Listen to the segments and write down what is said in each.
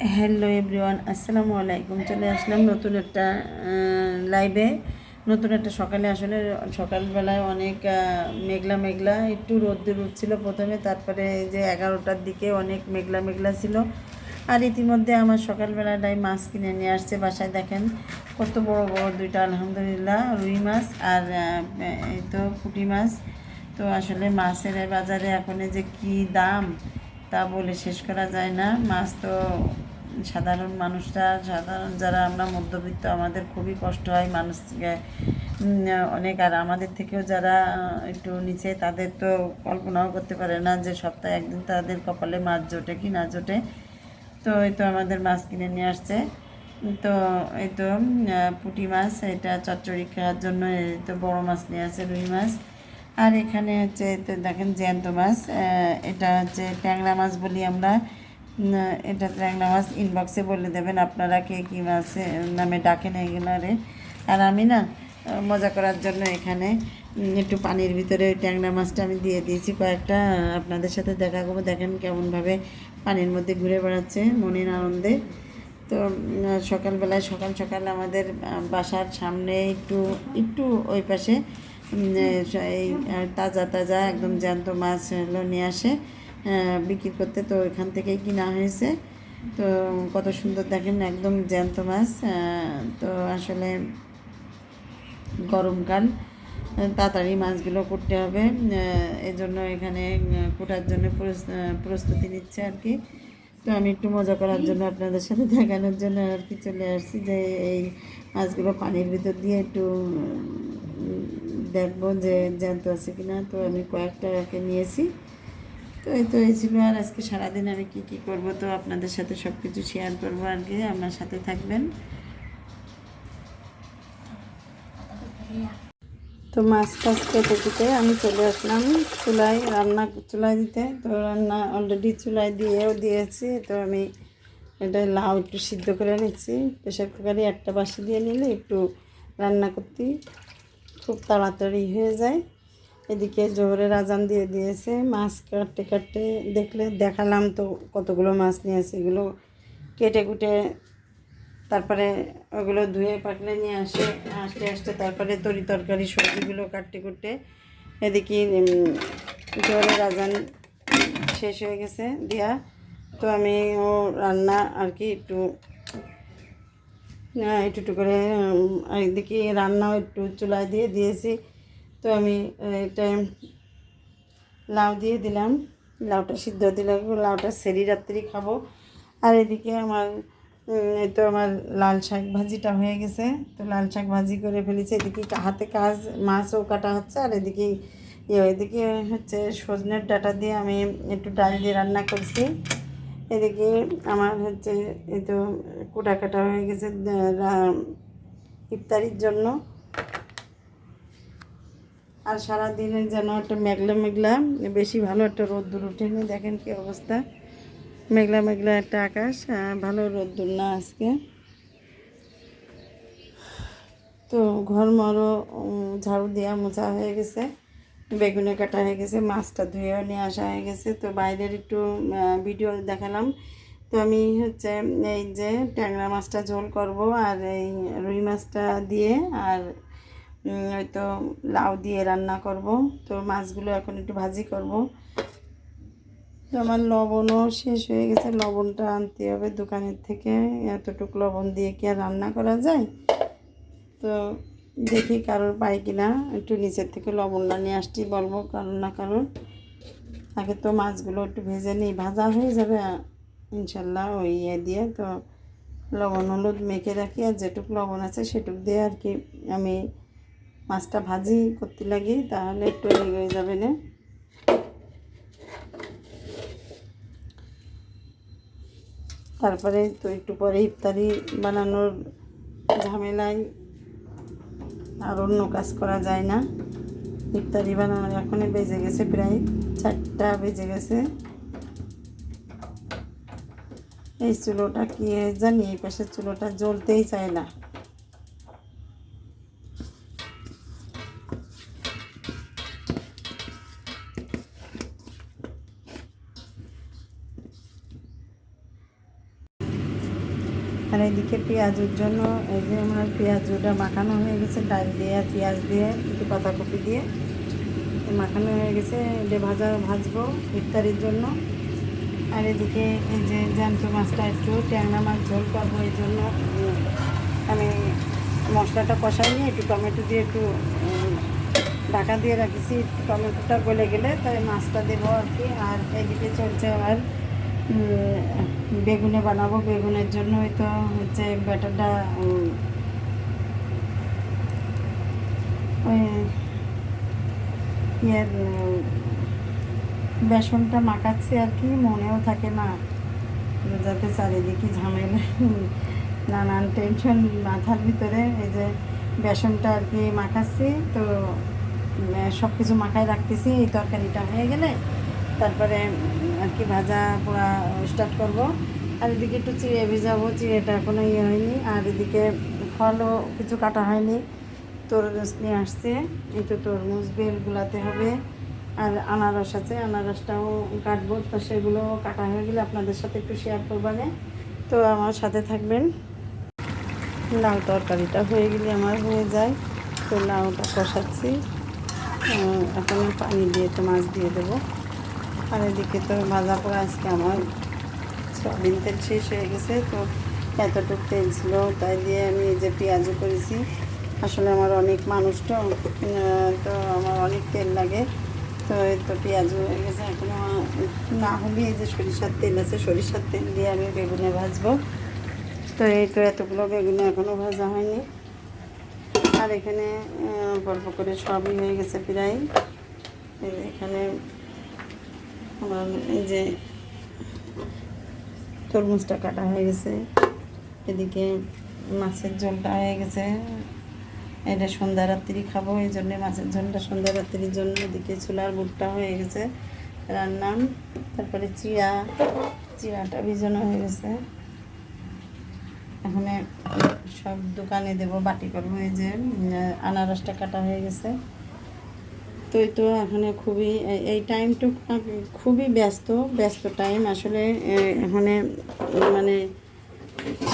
Hello everyone, আসসালামু আলাইকুম। চলে আসলাম নতুন একটা লাইভে। নতুন একটা সকালে, আসলে সকালবেলায় অনেক মেঘলা মেঘলা, একটু রোদ্দুর উঠছিল প্রথমে, তারপরে যে 11টার দিকে অনেক মেঘলা মেঘলা ছিল। আর ইতিমধ্যে আমার সকালবেলাটাই মাছ কিনে নিয়ে আসছে বাসায়। দেখেন কত বড় বড় দুইটা, আলহামদুলিল্লাহ, রুই মাছ আর এই তো পুঁটি মাছ। তো আসলে মাছের বাজারে এখন যে কি দাম তা বলে শেষ করা যায় না। মাছ তো সাধারণ মানুষরা, সাধারণ যারা আমরা মধ্যবিত্ত, আমাদের খুবই কষ্ট হয় মানুষ অনেক। আর আমাদের থেকেও যারা একটু নিচে, তাদের তো কল্পনাও করতে পারে না যে সপ্তাহে একদিন তাদের কপালে মাছ জোটে কি না জোটে। তো এই তো আমাদের মাছ কিনে নিয়ে আসছে। তো এই তো পুঁটি মাছ, এটা চচ্চড়ি খাওয়ার জন্য। এই তো বড়ো মাছ নিয়ে আসছে, রুই মাছ। আর এখানে হচ্ছে তো দেখেন জ্যান্ত মাছ, এটা হচ্ছে ট্যাংরা মাছ বলি আমরা। এটা ট্যাংরা মাছ। ইনবক্সে বলে দেবেন আপনারা কে কী মাছ নামে ডাকেন এগুলারে। আর আমি না মজা করার জন্য এখানে একটু পানির ভিতরে ওই ট্যাংরা মাছটা আমি দিয়ে দিয়েছি কয়েকটা। আপনাদের সাথে দেখা করবো, দেখেন কেমনভাবে পানির মধ্যে ঘুরে বেড়াচ্ছে মনের আনন্দে। তো সকালবেলায় সকাল সকাল আমাদের বাসার সামনে একটু একটু ওই পাশে এই তাজা তাজা একদম জ্যান্ত মাছ হলো নিয়ে আসে বিক্রি করতে। তো এখান থেকেই কিনা হয়েছে। তো কত সুন্দর দেখেন, একদম জ্যান্ত মাছ। তো আসলে গরমকাল, তাড়াতাড়ি মাছগুলো করতে হবে, এজন্য এখানে কোটার জন্য প্রস্তুতি নিচ্ছে আর কি। তো আমি একটু মজা করার জন্য, আপনাদের সাথে দেখানোর জন্য আর কি চলে আসছি যে এই মাছগুলো পানির ভিতর দিয়ে একটু দেখবো যে জ্যান্ত আছে কিনা। তো আমি কয়েকটাকে নিয়েছি। তো এই তো এই ছিল। আর আজকে সারাদিন আমি কি কি করব, তো আপনাদের সাথে সব কিছু শেয়ার করবো আর কি। আমার সাথে থাকবেন। তো মাছ টাছ কেটে কেটে আমি চলে আসলাম চুলায়, চুলায় দিতে। তো রান্না অলরেডি চুলায় দিয়েও দিয়েছি। তো আমি এটা লাউ একটু সিদ্ধ করে নিচ্ছি। প্রেশার কুকারে একটা বাসি দিয়ে নিলে একটু রান্না করতে খুব তাড়াতাড়ি হয়ে যায়। এদিকে জোহরের আজান দিয়ে দিয়েছে। মাছ কাটতে কাটতে দেখালাম তো কতগুলো মাছ নিয়েছে, এগুলো কেটে কুটে তারপরে ওগুলো ধুয়ে পাকলে নিয়ে আসতে আসতে তারপরে তরকারি সবজিগুলো কাটতে কুটতে এদিকে জোহরের আজান শেষ হয়ে গেছে দিয়া। তো আমি ও রান্না আর কি একটু একটু করে এদিকে রান্নাও একটু চুলায় দিয়ে দিয়েছি। তো আমি এটা লাউ দিয়ে দিলাম, লাউটা সিদ্ধ দিলে লাউটা সেরি রাত্রি খাবো। আর এদিকে আমার এই তো আমার লাল শাক ভাজিটা হয়ে গেছে। তো লাল শাক ভাজি করে ফেলেছি। এদিকে হাতে কাজ, মাছও কাটা হচ্ছে। আর এদিকে হচ্ছে সজনের ডাঁটা দিয়ে আমি একটু ডাল দিয়ে রান্না করছি। এদিকে আমার হচ্ছে এই তো কুটা কাটা হয়ে গেছে ইফতারির জন্য। আর সারাদিনের যেন একটা মেঘলা মেঘলা, বেশি ভালো একটা রোদ্দুর ওঠেনি। দেখেন কি অবস্থা, মেঘলা মেঘলা একটা আকাশ, ভালো রোদ্দুর না আজকে। তো ঘর মরও ঝাড়ু দেওয়া মোছা হয়ে গেছে, বেগুনে কাটা হয়ে গেছে, মাছটা ধুয়েও নিয়ে আসা হয়ে গেছে। তো বাইরের একটু ভিডিও দেখালাম। তো আমি হচ্ছে এই যে ট্যাংরা মাছটা ঝোল করব, আর এই রুই মাছটা দিয়ে, আর ওই তো লাউ দিয়ে রান্না করব। তো মাছগুলো এখন একটু ভাজি করব। তো আমার লবণও শেষ হয়ে গেছে, লবণটা আনতে হবে দোকানের থেকে। এতটুকু লবণ দিয়ে কি আর রান্না করা যায়? তো দেখি কারোর পাই কিনা, একটু নিচের থেকে লবণটা নিয়ে আসতেই বলবো কারণ না কারণ। আগে তো মাছগুলো একটু ভেজে নিই, ভাজা হয়ে যাবে ইনশাল্লাহ ওই দিয়ে। তো লবণ হলুদ মেখে রাখি, আর যেটুকু লবণ আছে সেটুকু দিয়ে আর কি আমি মাছটা ভাজি করতে লাগি, তাহলে একটু হয়ে যাবে না। তারপরে তো একটু পরে ইফতারি বানানোর ঝামেলায় আর অন্য কাজ করা যায় না। ইফতারি বানানোর এখনই বেজে গেছে প্রায় 4টা বেজে গেছে। এই চুলোটা কি জানি, এই পাশের চুলোটা জ্বলতেই চায় না। আর এইদিকে পেঁয়াজের জন্য এই যে আমার পেঁয়াজটা মাখানো হয়ে গেছে, ডাল দিয়ে পেঁয়াজ দিয়ে একটু পাতাকপি দিয়ে মাখানো হয়ে গেছে। এটা ভাজবো ইফতারির জন্য। আর এদিকে এই যে জ্যান্ত মাছটা একটু ট্যাংরা মাছ ঝোল করবো, এই জন্য আমি মশলাটা কষাই নিয়ে একটু টমেটো দিয়ে একটু ঢাকা দিয়ে রাখছি। টমেটোটা গলে গেলে তাই মাছটা দেবো আর কি। আর এদিকে চলছে আমার বেগুনে বানাবো। বেগুনের জন্য হয়তো হচ্ছে ব্যাটারটা ওই ইয়ের বেসনটা মাখাচ্ছি আর কি, মনেও থাকে না, যাতে চারিদিকে ঝামেলা নানান টেনশন মাথার ভিতরে। এই যে বেসনটা আর কি মাখাচ্ছি, তো সব কিছু মাখায় রাখতেছি। এই তরকারিটা হয়ে গেলে তারপরে আর কি ভাজা পোড়া স্টার্ট করব। আর এদিকে একটু চিড়ে ভিজাবো, চিড়েটা এখনও ইয়ে হয়নি। আর এদিকে ফলও কিছু কাটা হয়নি, তরমুজ নিয়ে আসছে, একটু তরমুজ বেল গুলাতে হবে। আর আনারস আছে, আনারসটাও কাটবো, তো সেগুলো কাটা হয়ে গেলে আপনাদের সাথে একটু শেয়ার করবানে, তো আমার সাথে থাকবেন। লাউ তরকারিটা হয়ে গেলে আমার হয়ে যায়, তো লাউটা কষাচ্ছি। এখন পানি দিয়ে তো মাছ দিয়ে দেবো। আর এদিকে তো ভাজা পোড়া আজকে আমার সয়াবিন তেল শেষ হয়ে গেছে, তো এতটুকু তেল ছিল তাই দিয়ে আমি এই যে পেঁয়াজও করেছি। আসলে আমার অনেক মানুষ তো আমার অনেক তেল লাগে, তো এই তো পেঁয়াজ হয়ে গেছে। এখন না হলে এই যে সরিষার তেল আছে, সরিষার তেল দিয়ে আমি বেগুনে ভাজবো। তো এই তো এতগুলো বেগুনে এখনও ভাজা হয়নি। আর এখানে গল্প করে সবই হয়ে গেছে প্রায়। এখানে আমার এই যে তরমুজটা কাটা হয়ে গেছে, এদিকে মাছের ঝোলটা হয়ে গেছে। এটা সন্ধ্যা রাত্রি খাবো, এই জন্যে মাছের ঝোলটা সন্ধ্যা রাত্রির জন্য। এদিকে চুলার বুটটা হয়ে গেছে রান্না। তারপরে চিড়াটা ভিজানো হয়ে গেছে। এখন সব দোকানে দেব, বাটি করবো। এই যে আনারসটা কাটা হয়ে গেছে। তো এই তো এখানে খুবই এই টাইমটুক খুবই ব্যস্ত টাইম আসলে। এখানে মানে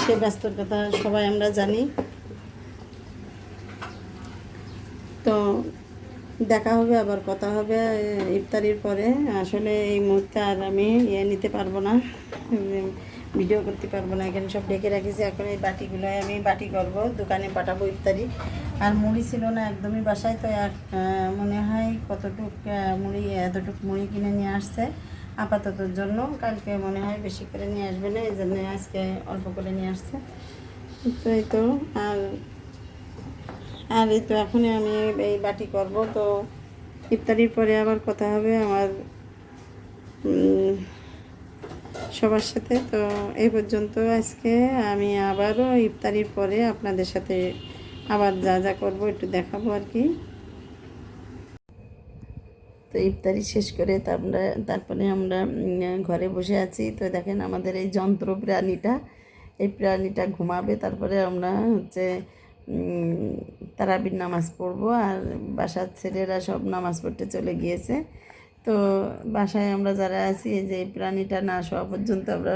সে ব্যস্তর কথা সবাই আমরা জানি। তো দেখা হবে, আবার কথা হবে ইফতারির পরে। আসলে এই মুহূর্তে আর আমি নিতে পারবো না, ভিডিও করতে পারবো না। এখানে সব ডেকে রাখিছি, এখন এই বাটিগুলোয় আমি বাটি করব, দোকানে পাঠাবো ইফতারি। আর মুড়ি ছিল না একদমই বাসায়, তো মনে হয় মুড়ি এতটুকু মুড়ি কিনে নিয়ে আসছে আপাততর জন্য। কালকে মনে হয় বেশি করে নিয়ে আসবে না, এই জন্য আজকে অল্প করে নিয়ে আসছে। তো এই তো আর এই তো এখনই আমি এই বাটি করব। তো ইফতারির পরে আবার কথা হবে আমার সবার সাথে। তো এই পর্যন্ত আজকে। আমি আবারও ইফতারির পরে আপনাদের সাথে আবার যা যা করবো একটু দেখাবো আর কি। তো ইফতারি শেষ করে তারপরে আমরা ঘরে বসে আছি। তো দেখেন আমাদের এই যন্ত্র এই প্রাণীটা ঘুমাবে, তারপরে আমরা হচ্ছে তারাবির নামাজ পড়বো। আর বাসার ছেলেরা সব নামাজ পড়তে চলে গিয়েছে। তো বাসায় আমরা যারা আছি, এই যে এই প্রাণীটা না শোয়া পর্যন্ত আমরা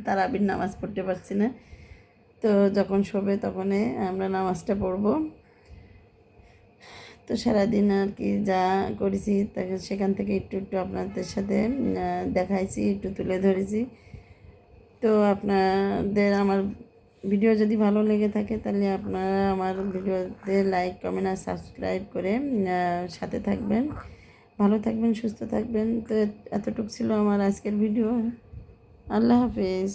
তারাবির নামাজ পড়তে পারছি না। তো যখন শোবে তখনই আমরা নামাজটা পড়বো। তো সারাদিন আর কি যা করেছি তাকে সেখান থেকে একটু আপনাদের সাথে দেখাইছি, একটু তুলে ধরেছি। তো আপনাদের আমার ভিডিও যদি ভালো লেগে থাকে তাহলে আপনারা আমার ভিডিওতে লাইক, কমেন্ট আর সাবস্ক্রাইব করে সাথে থাকবেন। ভালো থাকবেন, সুস্থ থাকবেন। তো এতটুকু ছিল আমার আজকের ভিডিও। আল্লাহ হাফেজ।